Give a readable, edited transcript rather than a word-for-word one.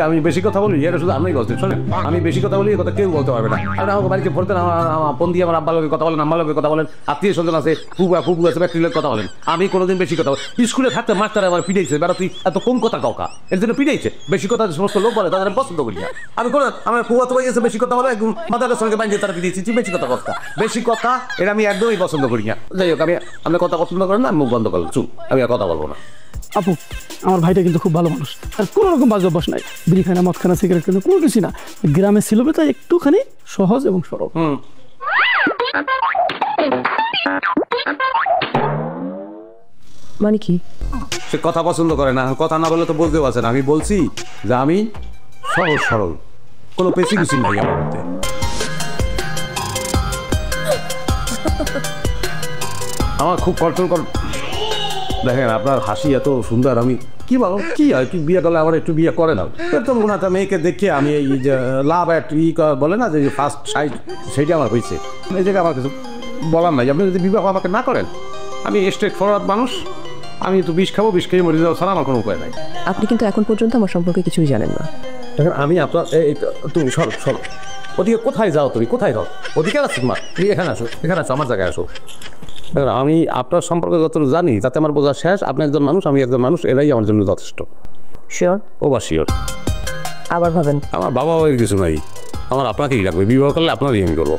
আমি বেশি কথা বলি এটা শুধু আমি বলছি শোনেন আমি বেশি কথা বলি কথা কেউ বলতে পারবে না আপনি আমাকে বাড়িতে ফোন করেন ফোন দিয়ে আমার আব্বার লোকে কথা বলেন আমার লোকে কথা বলেন আত্মীয় স্বজন আছে ফুপু আছে ব্যাকটেরিয়ার কথা বলেন আমি কোনোদিন বেশি কথা বলি স্কুলে থাকতে মাস্টার আমার পিটাইছে বেড়া তুই এত কম কথা কাউকা এর জন্য পিটাইছে বেশি কথা সমস্ত লোক বলে তাদের আমি পছন্দ করি না আমি কোনো আমার ফুয়া তো গেছে বেশি কথা বলে একদম মাথার সঙ্গে বাইরে তারা পিটিয়েছি বেশি কথা বেশি কথা এটা আমি একদমই পছন্দ করি না যাই হোক আমি আপনি কথা পছন্দ করেন না মুখ বন্ধ করলাম চুপ আমি আর কথা বলবো না আপু আমার ভাইটা কিন্তু খুব ভালো মানুষ আর কোনো রকম বাজে অভ্যাস নাই বিড়ি খানা মদ খানা সিগারেট খানা কোনো কিছু না গ্রামে ছিল তাই একটুখানি সহজ এবং সরল মানে কি সে কথা পছন্দ করে না কথা না বলে তো বলতেও আছে না আমি বলছি যে আমি সহজ সরল কোনো পেশি নাই আমার মধ্যে আমার খুব কন্ট্রোল কর দেখেন আপনার হাসি এত সুন্দর আমি কি বলো কি হয় কি বিয়ে করলে আমার একটু বিয়ে করে না তো কোনো একটা মেয়েকে দেখে আমি এই যে লাভ একটা বলে না যে ফার্স্ট সাইড সেইটা আমার হয়েছে এই জায়গায় আমার কিছু বলার নাই আপনি যদি বিবাহ আমাকে না করেন আমি স্ট্রেট ফরওয়ার্ড মানুষ আমি তো বিষ খাবো বিষ খেয়ে মরে যাওয়া ছাড়া আমার কোনো উপায় নাই আপনি কিন্তু এখন পর্যন্ত আমার সম্পর্কে কিছুই জানেন না দেখেন আমি আপনার তুমি সরো সরো ওদিকে কোথায় যাও তুমি কোথায় যাও ওদিকে আছো তোমার তুমি এখানে আসো আমার জায়গায় আসো আমি আপনার সম্পর্কে যত জানি তাতে আমার বোঝা শেষ আপনি একজন মানুষ আমি একজন মানুষ এরাই আমার জন্য যথেষ্ট শিওর ও বা শিওর আবার ভাবেন আমার বাবা কিছু নাই আমার আপনাকেই লাগবে বিবাহ করলে আপনারই আমি করবো